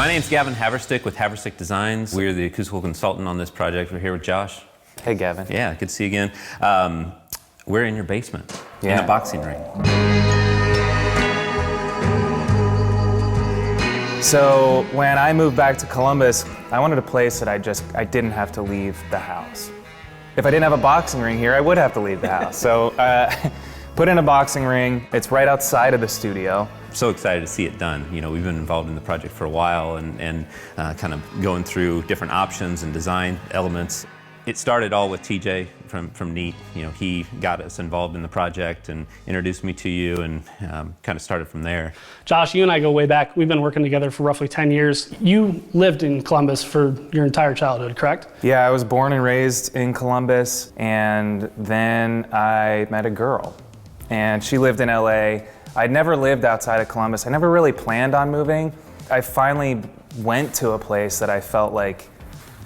My name's Gavin Haverstick with Haverstick Designs. We're the acoustical consultant on this project. We're here with Josh. Hey, Gavin. Yeah, good to see you again. We're in your basement, in a boxing ring. So when I moved back to Columbus, I wanted a place that I didn't have to leave the house. If I didn't have a boxing ring here, I would have to leave the house. So put in a boxing ring. It's right outside of the studio. So excited to see it done. You know, we've been involved in the project for a while and kind of going through different options and design elements. It started all with TJ from NEAT. You know, he got us involved in the project and introduced me to you, and kind of started from there. Josh, you and I go way back. We've been working together for roughly 10 years. You lived in Columbus for your entire childhood, correct? Yeah, I was born and raised in Columbus, and then I met a girl, and she lived in LA. I'd never lived outside of Columbus. I never really planned on moving. I finally went to a place that I felt like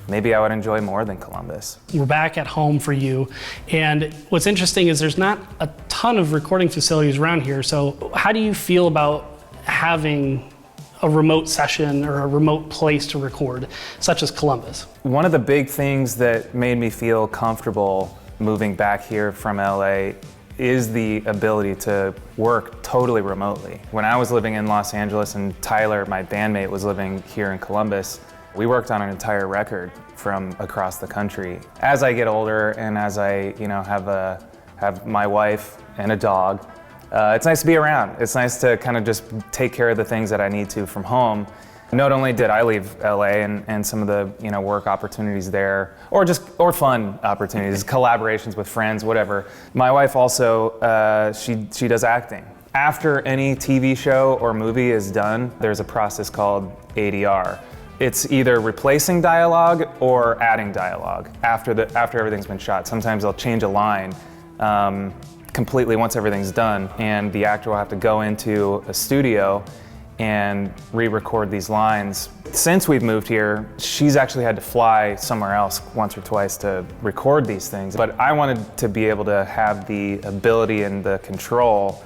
maybe I would enjoy more than Columbus. We're back at home for you. And what's interesting is there's not a ton of recording facilities around here. So how do you feel about having a remote session or a remote place to record, such as Columbus? One of the big things that made me feel comfortable moving back here from LA is the ability to work totally remotely. When I was living in Los Angeles and Tyler, my bandmate, was living here in Columbus, we worked on an entire record from across the country. As I get older and as I, have my wife and a dog, it's nice to be around. It's nice to kind of just take care of the things that I need to from home. Not only did I leave LA and some of the work opportunities there, or fun opportunities, collaborations with friends, whatever. My wife also, she does acting. After any TV show or movie is done, there's a process called ADR. It's either replacing dialogue or adding dialogue after everything's been shot. Sometimes they'll change a line completely once everything's done, and the actor will have to go into a studio and re-record these lines. Since we've moved here, she's actually had to fly somewhere else once or twice to record these things. But I wanted to be able to have the ability and the control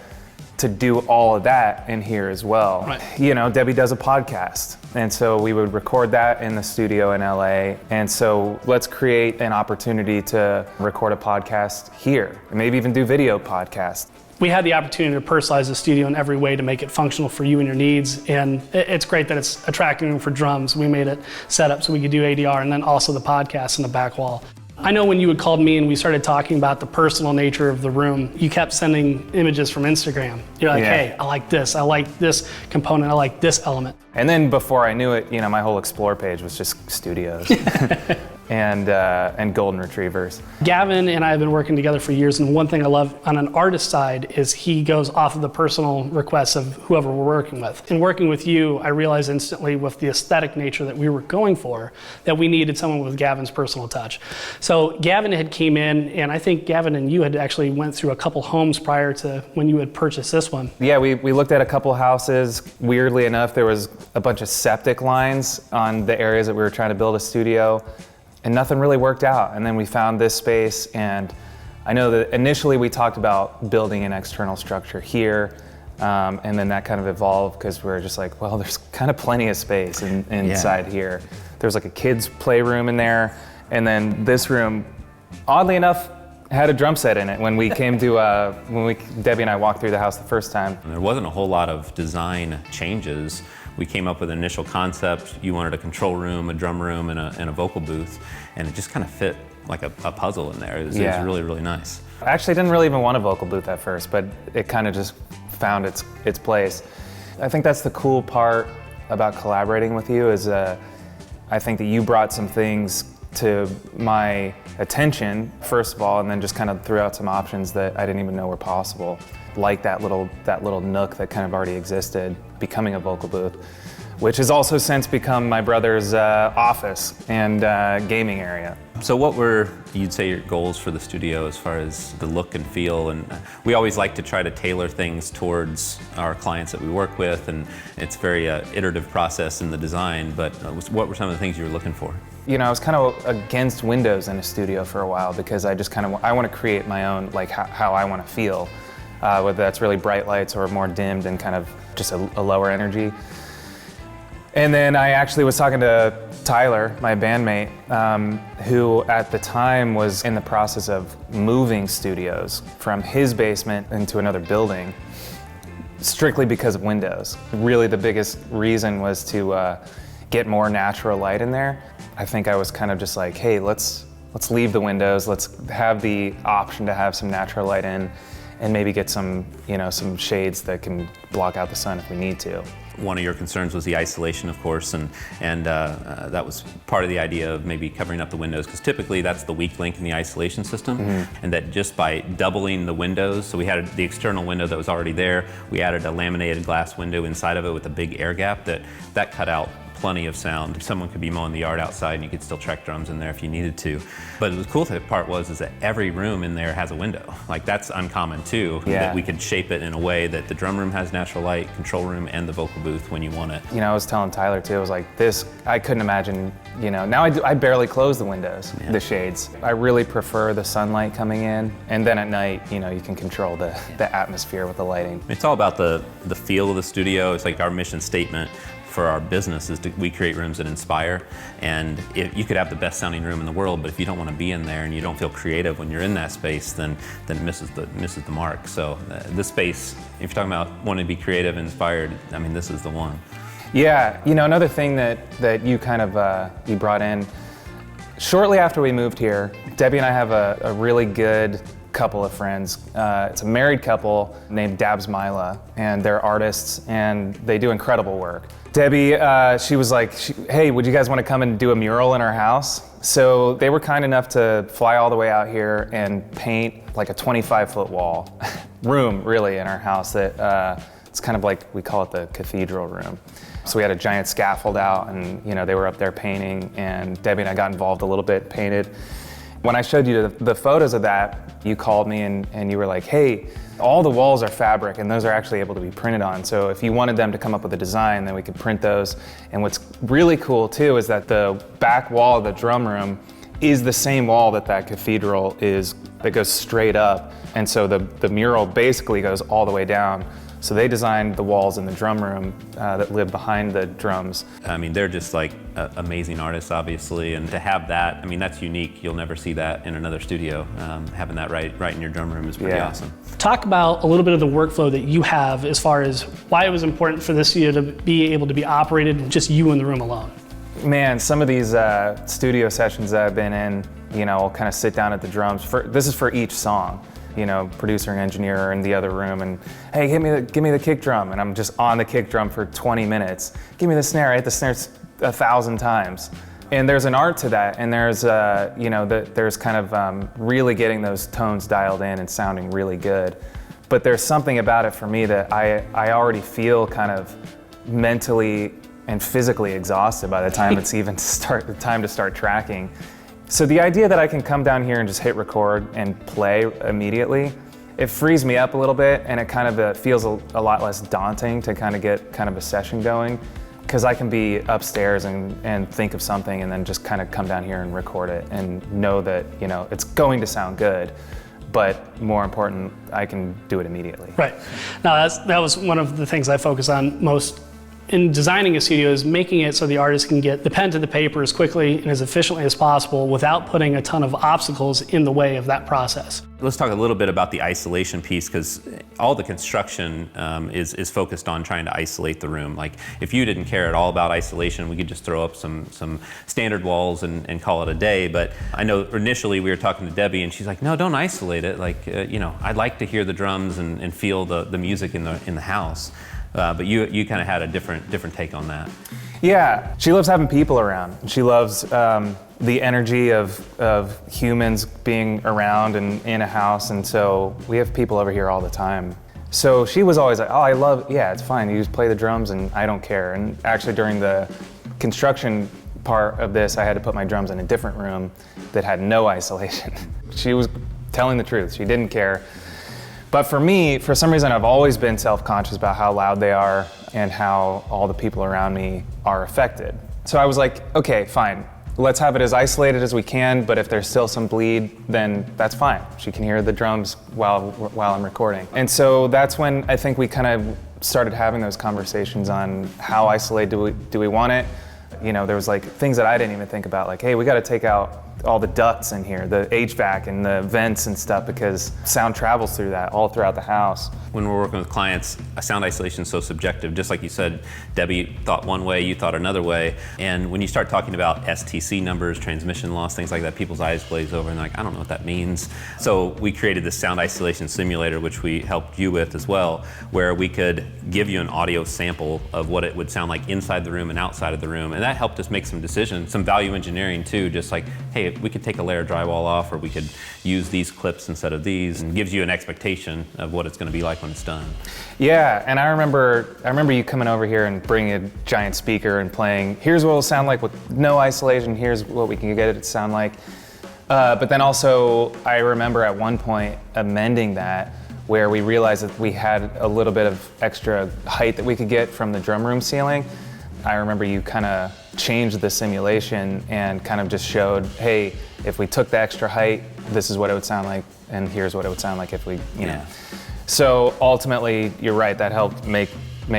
to do all of that in here as well. Right. Debbie does a podcast, and so we would record that in the studio in LA. And so let's create an opportunity to record a podcast here, and maybe even do video podcasts. We had the opportunity to personalize the studio in every way to make it functional for you and your needs, and it's great that it's a tracking room for drums. We made it set up so we could do ADR, and then also the podcast in the back wall. I know when you had called me and we started talking about the personal nature of the room, you kept sending images from Instagram. You're like, Hey, I like this component, I like this element. And then before I knew it, my whole Explore page was just studios and golden retrievers. Gavin and I have been working together for years, and one thing I love on an artist side is he goes off of the personal requests of whoever we're working with. In working with you, I realized instantly with the aesthetic nature that we were going for, that we needed someone with Gavin's personal touch. So Gavin had came in, and I think Gavin and you had actually went through a couple homes prior to when you had purchased this one. Yeah, we looked at a couple houses. Weirdly enough, there was a bunch of septic lines on the areas that we were trying to build a studio, and nothing really worked out. And then we found this space, and I know that initially we talked about building an external structure here, and then that kind of evolved because we were just like, well, there's kind of plenty of space inside here. There's like a kid's playroom in there, and then this room, oddly enough, had a drum set in it when we came to, Debbie and I walked through the house the first time. There wasn't a whole lot of design changes. We came up with an initial concept. You wanted a control room, a drum room, and a vocal booth, and it just kind of fit like a puzzle in there. It was really, really nice. I actually didn't really even want a vocal booth at first, but it kind of just found its place. I think that's the cool part about collaborating with you is I think that you brought some things to my attention, first of all, and then just kind of threw out some options that I didn't even know were possible, like that little nook that kind of already existed, becoming a vocal booth, which has also since become my brother's office and gaming area. So what were, you'd say, your goals for the studio as far as the look and feel? And we always like to try to tailor things towards our clients that we work with, and it's a very iterative process in the design, but what were some of the things you were looking for? I was kind of against windows in a studio for a while because I just I want to create my own, like how I want to feel, whether that's really bright lights or more dimmed and kind of just a lower energy. And then I actually was talking to Tyler, my bandmate, who at the time was in the process of moving studios from his basement into another building, strictly because of windows. Really the biggest reason was to get more natural light in there. I think I was kind of just like, hey, let's leave the windows, let's have the option to have some natural light in and maybe get some, some shades that can block out the sun if we need to. One of your concerns was the isolation, of course, and that was part of the idea of maybe covering up the windows, because typically that's the weak link in the isolation system, and that just by doubling the windows, so we had the external window that was already there, we added a laminated glass window inside of it with a big air gap that cut out plenty of sound. Someone could be mowing the yard outside and you could still track drums in there if you needed to. But the cool part was that every room in there has a window. Like, that's uncommon too, that we could shape it in a way that the drum room has natural light, control room, and the vocal booth when you want it. I was telling Tyler too, I was like, I couldn't imagine, now I barely close the windows, the shades. I really prefer the sunlight coming in, and then at night, you can control the atmosphere with the lighting. It's all about the feel of the studio. It's like our mission statement for our business is we create rooms that inspire, and you could have the best sounding room in the world, but if you don't want to be in there and you don't feel creative when you're in that space, then it misses the mark. So this space, if you're talking about wanting to be creative and inspired, I mean, this is the one. Yeah, another thing that you kind of you brought in, shortly after we moved here, Debbie and I have a really good couple of friends. It's a married couple named Myla, and they're artists, and they do incredible work. Debbie, she was like, hey, would you guys want to come and do a mural in our house? So they were kind enough to fly all the way out here and paint like a 25-foot wall, room really, in our house that it's kind of like, we call it the cathedral room. So we had a giant scaffold out, and they were up there painting, and Debbie and I got involved a little bit, painted. When I showed you the photos of that, you called me and you were like, hey, all the walls are fabric and those are actually able to be printed on. So if you wanted them to come up with a design, then we could print those. And what's really cool too is that the back wall of the drum room is the same wall that cathedral is, that goes straight up. And so the mural basically goes all the way down. So they designed the walls in the drum room that live behind the drums. I mean, they're just like amazing artists, obviously, and to have that, I mean, that's unique. You'll never see that in another studio. Having that right in your drum room is pretty awesome. Talk about a little bit of the workflow that you have as far as why it was important for this studio to be able to be operated just you in the room alone. Man, some of these studio sessions that I've been in, I'll kind of sit down at the drums. This is for each song. Producer and engineer are in the other room, and hey, give me the kick drum, and I'm just on the kick drum for 20 minutes. Give me the snare. I hit the snare 1,000 times. And there's an art to that, and there's there's kind of really getting those tones dialed in and sounding really good. But there's something about it for me that I already feel kind of mentally and physically exhausted by the time it's even time to start tracking. So the idea that I can come down here and just hit record and play immediately, it frees me up a little bit, and it kind of feels a lot less daunting to kind of get kind of a session going, because I can be upstairs and think of something and then just kind of come down here and record it and know that it's going to sound good, but more important, I can do it immediately. Right. Now that was one of the things I focus on most in designing a studio, is making it so the artist can get the pen to the paper as quickly and as efficiently as possible without putting a ton of obstacles in the way of that process. Let's talk a little bit about the isolation piece, because all the construction is focused on trying to isolate the room. Like, if you didn't care at all about isolation, we could just throw up some standard walls and call it a day. But I know initially we were talking to Debbie, and she's like, no, don't isolate it. Like, I'd like to hear the drums and feel the music in the house. But you kind of had a different take on that. Yeah, she loves having people around. She loves the energy of humans being around and in a house, and so we have people over here all the time. So she was always like, oh, it's fine, you just play the drums and I don't care. And actually during the construction part of this, I had to put my drums in a different room that had no isolation. She was telling the truth, she didn't care. But for me, for some reason, I've always been self-conscious about how loud they are and how all the people around me are affected. So I was like, okay, fine. Let's have it as isolated as we can, but if there's still some bleed, then that's fine. She can hear the drums while I'm recording. And so that's when I think we kind of started having those conversations on how isolated do we want it. You know, there was like things that I didn't even think about, like, hey, we got to take out all the ducts in here, the HVAC and the vents and stuff, because sound travels through that all throughout the house. When we're working with clients, sound isolation is so subjective. Just like you said, Debbie thought one way, you thought another way. And when you start talking about STC numbers, transmission loss, things like that, people's eyes glaze over and they're like, I don't know what that means. So we created this sound isolation simulator, which we helped you with as well, where we could give you an audio sample of what it would sound like inside the room and outside of the room. And that helped us make some decisions, some value engineering too, just like, hey, we could take a layer of drywall off, or we could use these clips instead of these, and gives you an expectation of what it's going to be like when it's done. Yeah, and I remember you coming over here and bringing a giant speaker and playing, here's what it'll sound like with no isolation, here's what we can get it to sound like. But then also, I remember at one point amending that, where we realized that we had a little bit of extra height that we could get from the drum room ceiling. I remember you kind of changed the simulation and kind of just showed, hey, if we took the extra height, this is what it would sound like, and here's what it would sound like if we, you know. So ultimately, you're right, that helped make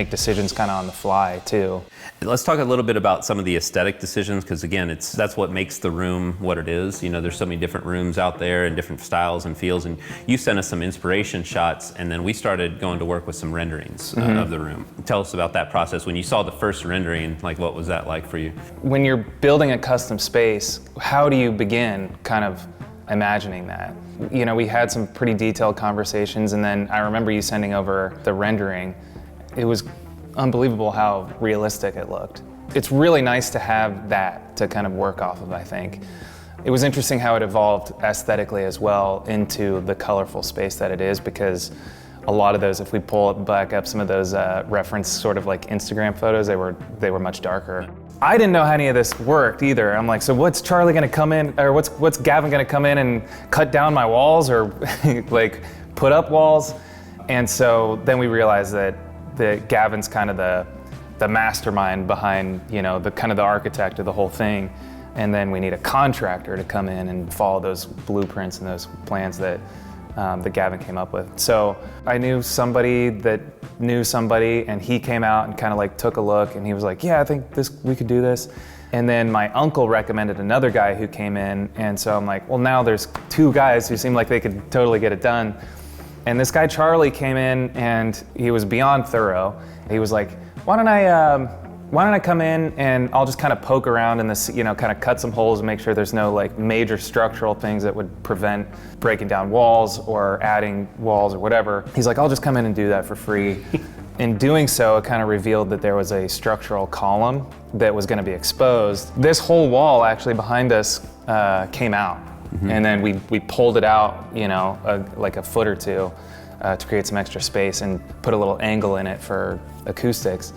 decisions kind of on the fly too. Let's talk a little bit about some of the aesthetic decisions, because again, that's what makes the room what it is. You know, there's so many different rooms out there and different styles and feels, and you sent us some inspiration shots, and then we started going to work with some renderings of the room. Tell us about that process. When you saw the first rendering, like, what was that like for you? When you're building a custom space, how do you begin kind of imagining that? You know, we had some pretty detailed conversations, and then I remember you sending over the rendering. It was unbelievable how realistic it looked. It's really nice to have that to kind of work off of, I think. It was interesting how it evolved aesthetically as well into the colorful space that it is, because a lot of those, if we pull back up some of those reference sort of like Instagram photos, they were much darker. I didn't know how any of this worked either. I'm like, so what's Charlie gonna come in, or what's Gavin gonna come in and cut down my walls, or like put up walls? And so then we realized that Gavin's kind of the mastermind behind, you know, the kind of the architect of the whole thing. And then we need a contractor to come in and follow those blueprints and those plans that Gavin came up with. So I knew somebody that knew somebody, and he came out and kind of like took a look, and he was like, yeah, I think we could do this. And then my uncle recommended another guy who came in, and so I'm like, well, now there's two guys who seem like they could totally get it done. And this guy Charlie came in, and he was beyond thorough. He was like, why don't I come in and I'll just kind of poke around in this, you know, kind of cut some holes and make sure there's no like major structural things that would prevent breaking down walls or adding walls or whatever. He's like, I'll just come in and do that for free. In doing so, it kind of revealed that there was a structural column that was going to be exposed. This whole wall actually behind us came out. And then we pulled it out, you know, like a foot or two to create some extra space and put a little angle in it for acoustics.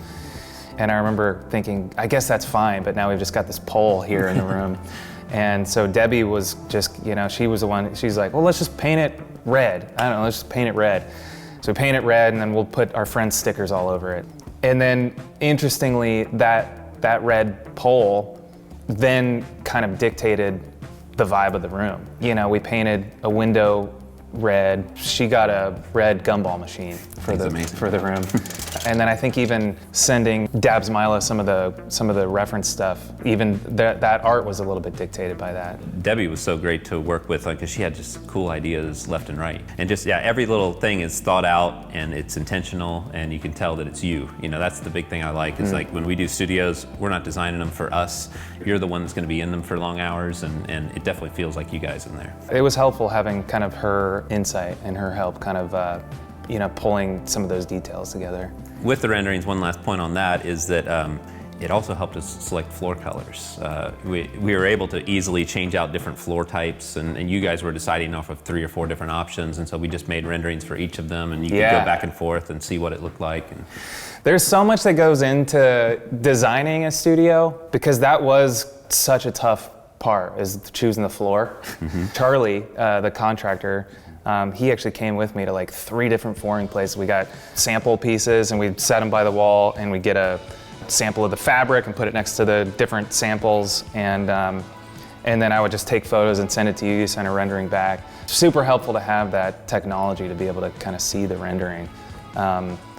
And I remember thinking, I guess that's fine, but now we've just got this pole here in the room. And so Debbie was just, you know, she was the one, she's like, well, let's just paint it red. I don't know, let's just paint it red. So we paint it red, and then we'll put our friends' stickers all over it. And then interestingly, that red pole then kind of dictated the vibe of the room. You know, we painted a window red. She got a red gumball machine for the room. And then I think even sending Dabs Myla some of the reference stuff, even that art was a little bit dictated by that. Debbie was so great to work with, because she had just cool ideas left and right. And just, yeah, every little thing is thought out and it's intentional, and you can tell that it's you. You know, that's the big thing I like, is like when we do studios, we're not designing them for us. You're the one that's gonna be in them for long hours, and it definitely feels like you guys in there. It was helpful having kind of her insight and her help kind of, you know, pulling some of those details together. With the renderings, one last point on that is that it also helped us select floor colors. We were able to easily change out different floor types, and you guys were deciding off of 3 or 4 different options, and so we just made renderings for each of them, and you could go back and forth and see what it looked like. And there's so much that goes into designing a studio, because that was such a tough part, is choosing the floor. Charlie, the contractor, he actually came with me to like 3 different flooring places. We got sample pieces, and we set them by the wall, and we get a sample of the fabric and put it next to the different samples, and then I would just take photos and send it to you. You send a rendering back. Super helpful to have that technology to be able to kind of see the rendering.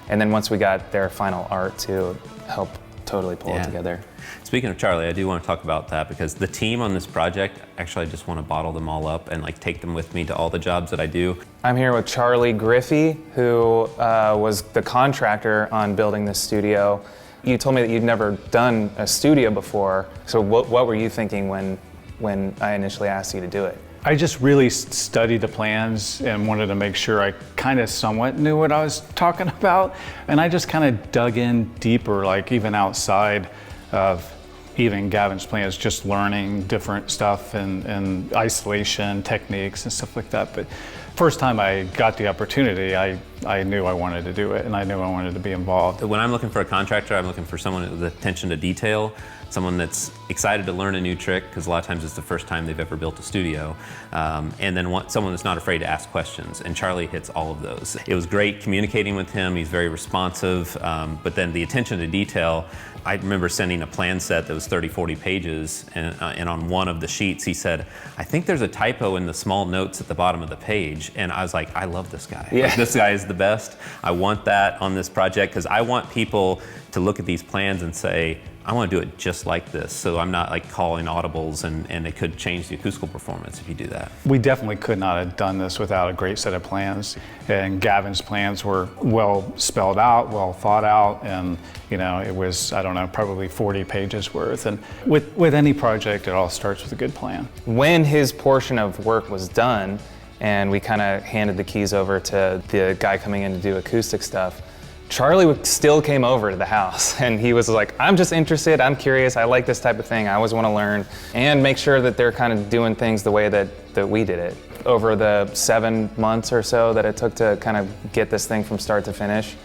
And then once we got their final art to help totally pull it together. Speaking of Charlie, I do want to talk about that because the team on this project, actually I just want to bottle them all up and like take them with me to all the jobs that I do. I'm here with Charlie Griffey, who was the contractor on building this studio. You told me that you'd never done a studio before, so what were you thinking when I initially asked you to do it? I just really studied the plans and wanted to make sure I kind of somewhat knew what I was talking about. And I just kind of dug in deeper, like even outside of even Gavin's plans, just learning different stuff and isolation techniques and stuff like that. But first time I got the opportunity, I knew I wanted to do it and I knew I wanted to be involved. When I'm looking for a contractor, I'm looking for someone with attention to detail, someone that's excited to learn a new trick, because a lot of times it's the first time they've ever built a studio, and then someone that's not afraid to ask questions, and Charlie hits all of those. It was great communicating with him, he's very responsive, but then the attention to detail, I remember sending a plan set that was 30, 40 pages, and on one of the sheets he said, I think there's a typo in the small notes at the bottom of the page, and I was like, I love this guy. Yeah. Like, this guy is the best. I want that on this project, because I want people to look at these plans and say, I want to do it just like this, so I'm not like calling audibles and it could change the acoustical performance if you do that. We definitely could not have done this without a great set of plans. And Gavin's plans were well spelled out, well thought out, and you know, it was, I don't know, probably 40 pages worth. And with any project, it all starts with a good plan. When his portion of work was done, and we kind of handed the keys over to the guy coming in to do acoustic stuff, Charlie still came over to the house and he was like, I'm just interested, I'm curious, I like this type of thing, I always want to learn and make sure that they're kind of doing things the way that we did it. Over the 7 months or so that it took to kind of get this thing from start to finish,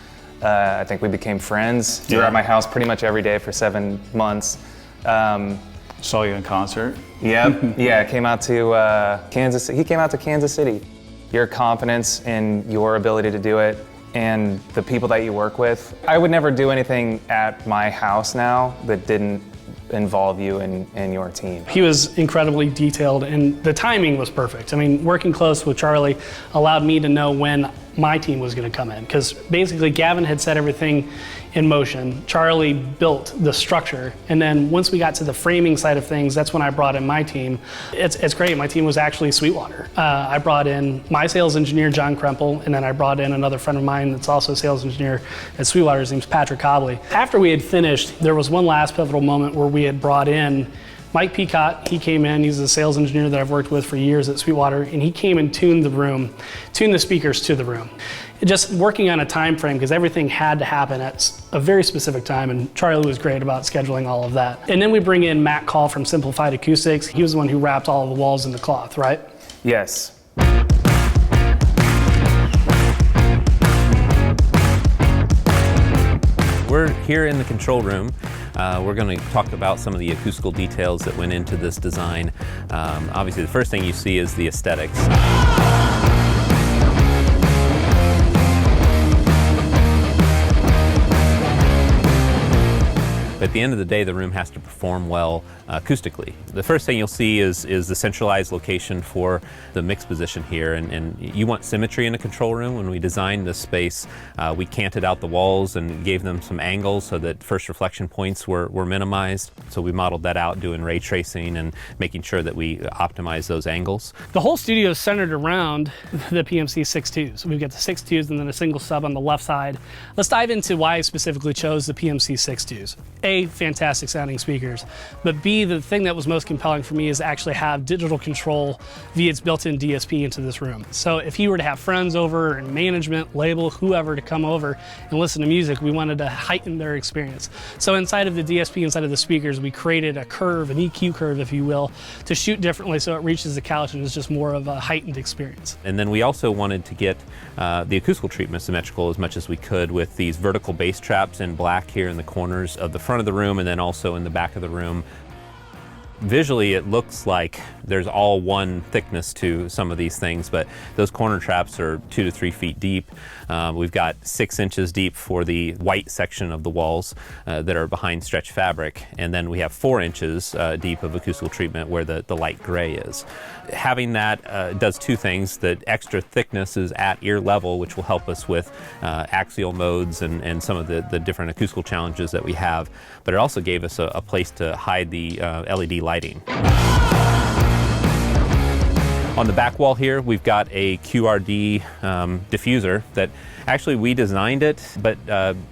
I think we became friends. You were at my house pretty much every day for 7 months. Saw you in concert. Yep, yeah, came out to Kansas City. He came out to Kansas City. Your confidence in your ability to do it and the people that you work with. I would never do anything at my house now that didn't involve you and your team. He was incredibly detailed and the timing was perfect. I mean, working close with Charlie allowed me to know when my team was going to come in, because basically Gavin had set everything in motion. Charlie built the structure, and then once we got to the framing side of things, that's when I brought in my team. It's great. My team was actually Sweetwater. I brought in my sales engineer, John Krempel, and then I brought in another friend of mine that's also a sales engineer at Sweetwater. His name's Patrick Cobley. After we had finished, there was one last pivotal moment where we had brought in Mike Peacock. He came in, he's a sales engineer that I've worked with for years at Sweetwater, and he came and tuned the speakers to the room. Just working on a time frame, because everything had to happen at a very specific time, and Charlie was great about scheduling all of that. And then we bring in Matt Call from Simplified Acoustics. He was the one who wrapped all of the walls in the cloth, right? Yes. We're here in the control room. We're going to talk about some of the acoustical details that went into this design. Obviously, the first thing you see is the aesthetics. At the end of the day, the room has to perform well acoustically. The first thing you'll see is the centralized location for the mix position here, and you want symmetry in a control room. When we designed this space, we canted out the walls and gave them some angles so that first reflection points were minimized. So we modeled that out doing ray tracing and making sure that we optimize those angles. The whole studio is centered around the PMC 6.2s. So we've got the 6.2s and then a single sub on the left side. Let's dive into why I specifically chose the PMC 6.2s. A, fantastic sounding speakers, but B, the thing that was most compelling for me is actually have digital control via its built-in DSP into this room. So if you were to have friends over and management, label, whoever to come over and listen to music, we wanted to heighten their experience. So inside of the DSP, inside of the speakers, we created a curve, an EQ curve, if you will, to shoot differently so it reaches the couch and is just more of a heightened experience. And then we also wanted to get the acoustical treatment symmetrical as much as we could with these vertical bass traps in black here in the corners of the front of the room and then also in the back of the room. Visually, it looks like there's all one thickness to some of these things, but those corner traps are 2 to 3 feet deep. We've got 6 inches deep for the white section of the walls that are behind stretch fabric, and then we have 4 inches deep of acoustical treatment where the light gray is. Having that does 2 things. The extra thickness is at ear level, which will help us with axial modes and some of the different acoustical challenges that we have, but it also gave us a place to hide the LED lighting. On the back wall here, we've got a QRD diffuser that actually we designed it, but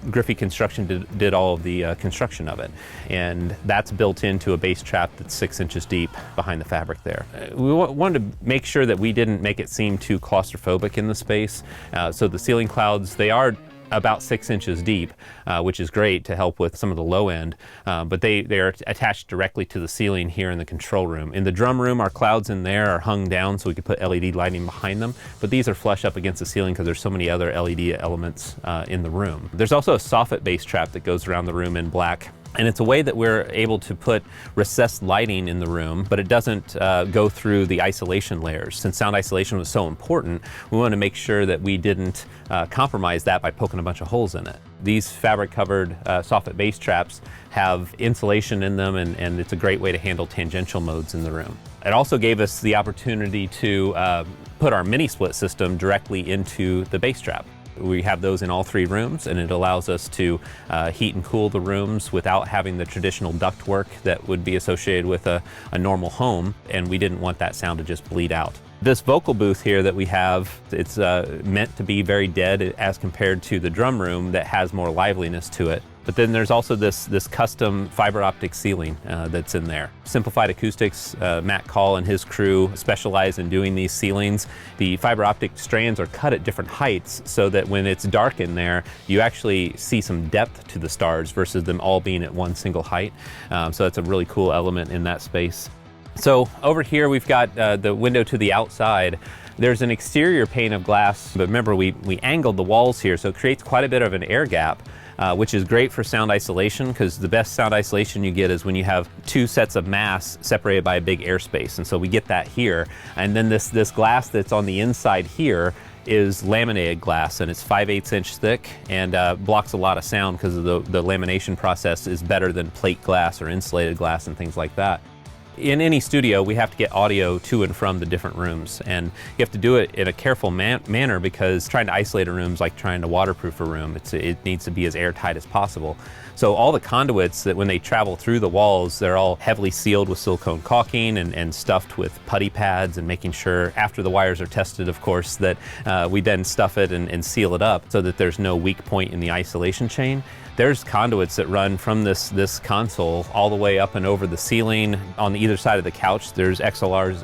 Griffey Construction did all of the construction of it. And that's built into a base trap that's 6 inches deep behind the fabric there. We wanted to make sure that we didn't make it seem too claustrophobic in the space. So the ceiling clouds, they are about 6 inches deep, which is great to help with some of the low end, but they're attached directly to the ceiling here in the control room. In the drum room, our clouds in there are hung down so we could put LED lighting behind them, but these are flush up against the ceiling because there's so many other LED elements in the room. There's also a soffit base trap that goes around the room in black. And it's a way that we're able to put recessed lighting in the room, but it doesn't go through the isolation layers. Since sound isolation was so important, we wanted to make sure that we didn't compromise that by poking a bunch of holes in it. These fabric-covered soffit base traps have insulation in them, and it's a great way to handle tangential modes in the room. It also gave us the opportunity to put our mini split system directly into the base trap. We have those in all 3 rooms, and it allows us to heat and cool the rooms without having the traditional ductwork that would be associated with a normal home, and we didn't want that sound to just bleed out. This vocal booth here that we have, it's meant to be very dead as compared to the drum room that has more liveliness to it. But then there's also this custom fiber optic ceiling that's in there. Simplified Acoustics, Matt Call and his crew specialize in doing these ceilings. The fiber optic strands are cut at different heights so that when it's dark in there, you actually see some depth to the stars versus them all being at one single height. So that's a really cool element in that space. So over here we've got the window to the outside. There's an exterior pane of glass, but remember we angled the walls here, so it creates quite a bit of an air gap. Which is great for sound isolation, because the best sound isolation you get is when you have 2 sets of mass separated by a big airspace, and so we get that here. And then this glass that's on the inside here is laminated glass, and it's 5/8 inch thick and blocks a lot of sound because of the lamination process is better than plate glass or insulated glass and things like that. In any studio, we have to get audio to and from the different rooms, and you have to do it in a careful manner because trying to isolate a room is like trying to waterproof a room. It needs to be as airtight as possible. So all the conduits that when they travel through the walls, they're all heavily sealed with silicone caulking and stuffed with putty pads, and making sure after the wires are tested, of course, that we then stuff it and seal it up so that there's no weak point in the isolation chain. There's conduits that run from this console all the way up and over the ceiling. On either side of the couch, there's XLRs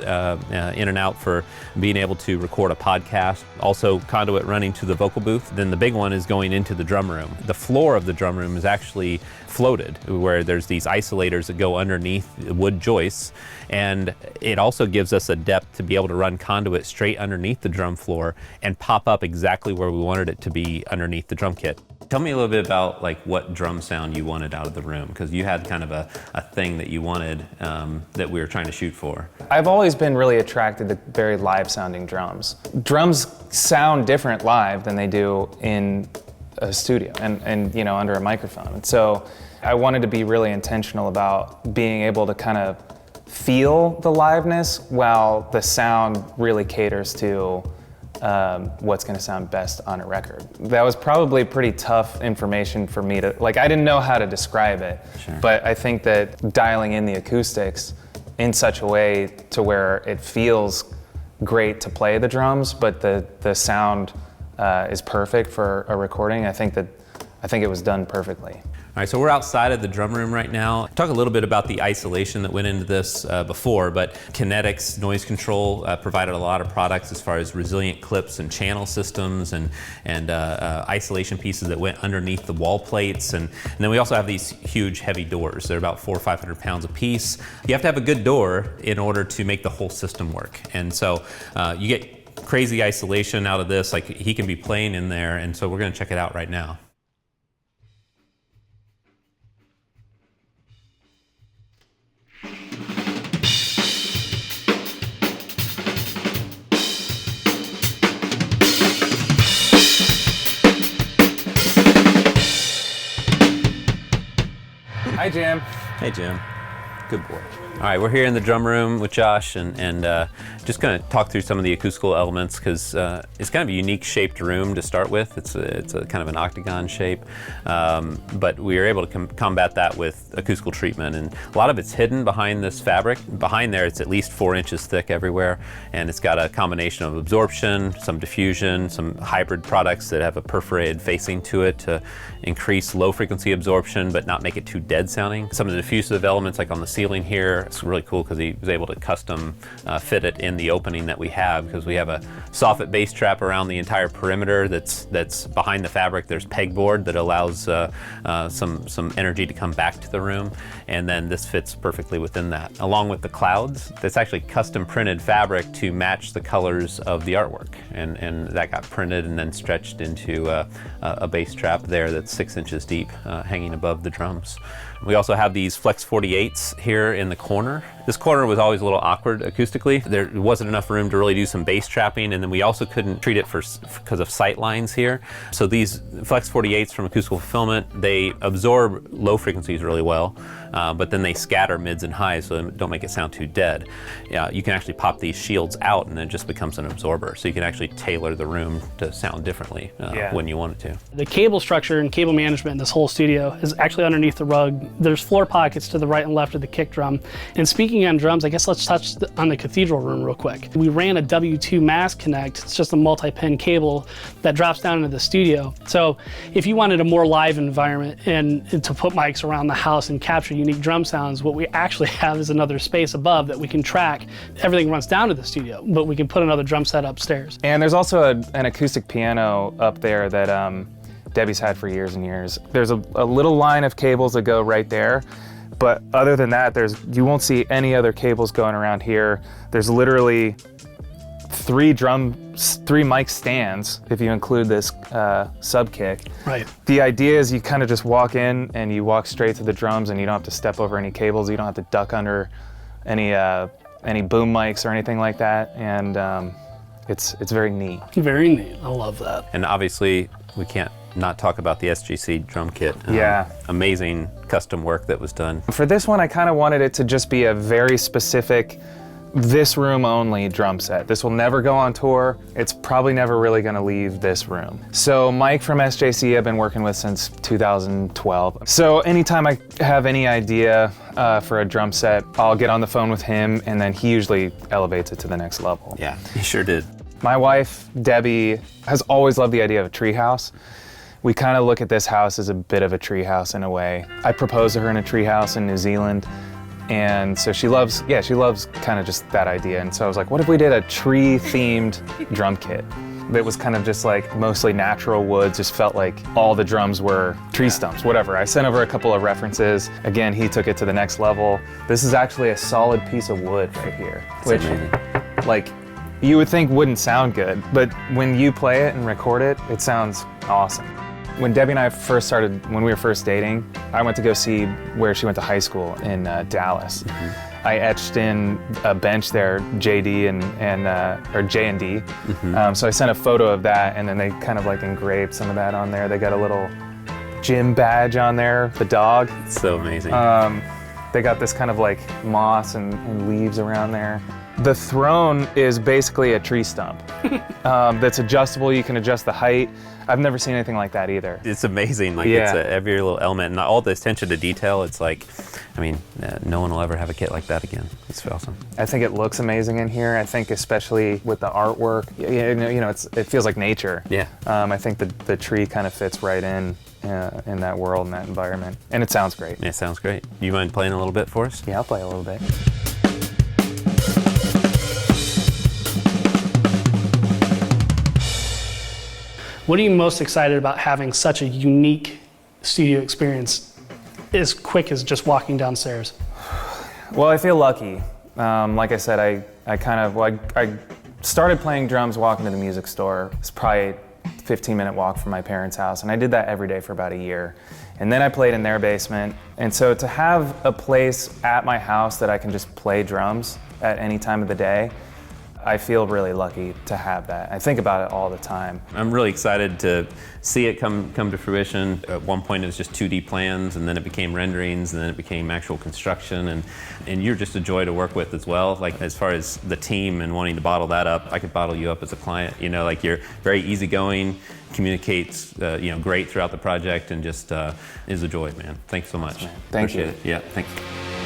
in and out for being able to record a podcast. Also conduit running to the vocal booth. Then the big one is going into the drum room. The floor of the drum room is actually floated, where there's these isolators that go underneath wood joists, and it also gives us a depth to be able to run conduit straight underneath the drum floor and pop up exactly where we wanted it to be underneath the drum kit. Tell me a little bit about what drum sound you wanted out of the room, because you had kind of a thing that you wanted that we were trying to shoot for. I've always been really attracted to very live sounding drums. Drums sound different live than they do in a studio and under a microphone. And so I wanted to be really intentional about being able to kind of feel the liveness while the sound really caters to what's going to sound best on a record. That was probably pretty tough information for me to, I didn't know how to describe it. Sure. But I think that dialing in the acoustics in such a way to where it feels great to play the drums, but the sound is perfect for a recording, I think it was done perfectly. All right, so we're outside of the drum room right now. Talk a little bit about the isolation that went into this before, but Kinetics Noise Control provided a lot of products as far as resilient clips and channel systems and isolation pieces that went underneath the wall plates. And then we also have these huge heavy doors. They're about 400 or 500 pounds a piece. You have to have a good door in order to make the whole system work. And so you get crazy isolation out of this, he can be playing in there, and so we're gonna check it out right now. Hi, Jim. Hey, Jim. Good boy. All right, we're here in the drum room with Josh and just going to talk through some of the acoustical elements because it's kind of a unique shaped room to start with. It's a kind of an octagon shape, but we were able to combat that with acoustical treatment. And a lot of it's hidden behind this fabric. Behind there, it's at least 4 inches thick everywhere, and it's got a combination of absorption, some diffusion, some hybrid products that have a perforated facing to it to increase low frequency absorption but not make it too dead sounding. Some of the diffusive elements like on the ceiling here, it's really cool because he was able to custom fit it in the opening that we have because we have a soffit bass trap around the entire perimeter that's behind the fabric. There's pegboard that allows some energy to come back to the room, and then this fits perfectly within that. Along with the clouds, that's actually custom printed fabric to match the colors of the artwork, and that got printed and then stretched into a bass trap there that's 6 inches deep, hanging above the drums. We also have these Flex 48s here in the corner. This corner was always a little awkward acoustically. There wasn't enough room to really do some bass trapping, and then we also couldn't treat it because of sight lines here. So these Flex 48s from Acoustical Fulfillment, they absorb low frequencies really well, but then they scatter mids and highs so they don't make it sound too dead. You can actually pop these shields out and it just becomes an absorber. So you can actually tailor the room to sound differently when you want it to. The cable structure and cable management in this whole studio is actually underneath the rug. There's floor pockets to the right and left of the kick drum. And speaking on drums, I guess let's touch on the cathedral room real quick. We ran a W2 mass connect. It's just a multi-pin cable that drops down into the studio. So if you wanted a more live environment and to put mics around the house and capture unique drum sounds, what we actually have is another space above that we can track. Everything runs down to the studio, but we can put another drum set upstairs. And there's also an acoustic piano up there that Debbie's had for years and years. There's a little line of cables that go right there, but other than that, you won't see any other cables going around here. There's literally 3 mic stands, if you include this sub kick. Right. The idea is you kind of just walk in and you walk straight to the drums and you don't have to step over any cables. You don't have to duck under any boom mics or anything like that. And it's very neat. Very neat. I love that. And obviously, we can't not talk about the SJC Drum Kit. Yeah. Amazing custom work that was done. For this one, I kind of wanted it to just be a very specific, this room only drum set. This will never go on tour. It's probably never really going to leave this room. So Mike from SJC I've been working with since 2012. So anytime I have any idea for a drum set, I'll get on the phone with him and then he usually elevates it to the next level. Yeah, he sure did. My wife, Debbie, has always loved the idea of a tree house. We kind of look at this house as a bit of a tree house in a way. I proposed to her in a tree house in New Zealand, and so she loves kind of just that idea. And so I was like, what if we did a tree-themed drum kit? That was kind of just like mostly natural wood, just felt like all the drums were tree stumps, whatever. I sent over a couple of references. Again, he took it to the next level. This is actually a solid piece of wood right here, which, like, you would think wouldn't sound good, but when you play it and record it, it sounds awesome. When Debbie and I when we were first dating, I went to go see where she went to high school in Dallas. Mm-hmm. I etched in a bench there, JD or J&D. Mm-hmm. So I sent a photo of that, and then they kind of like engraved some of that on there. They got a little gym badge on there, the dog. It's so amazing. They got this kind of like moss and leaves around there. The throne is basically a tree stump that's adjustable. You can adjust the height. I've never seen anything like that either. It's amazing. Like it's every little element and all the attention to detail. It's like, I mean, no one will ever have a kit like that again. It's awesome. I think it looks amazing in here. I think especially with the artwork, it feels like nature. Yeah. I think the tree kind of fits right in that world and that environment, and it sounds great. It sounds great. You mind playing a little bit for us? Yeah, I'll play a little bit. What are you most excited about having such a unique studio experience as quick as just walking downstairs? Well, I feel lucky. Like I said, I started playing drums walking to the music store. It's probably a 15-minute walk from my parents' house, and I did that every day for about a year. And then I played in their basement. And so to have a place at my house that I can just play drums at any time of the day, I feel really lucky to have that. I think about it all the time. I'm really excited to see it come to fruition. At one point it was just 2D plans, and then it became renderings, and then it became actual construction, and you're just a joy to work with as well. Like, as far as the team and wanting to bottle that up, I could bottle you up as a client. You know, like, you're very easygoing, communicates great throughout the project, and just is a joy, man. Thanks so much. Thank you. Appreciate it. Yeah, thanks.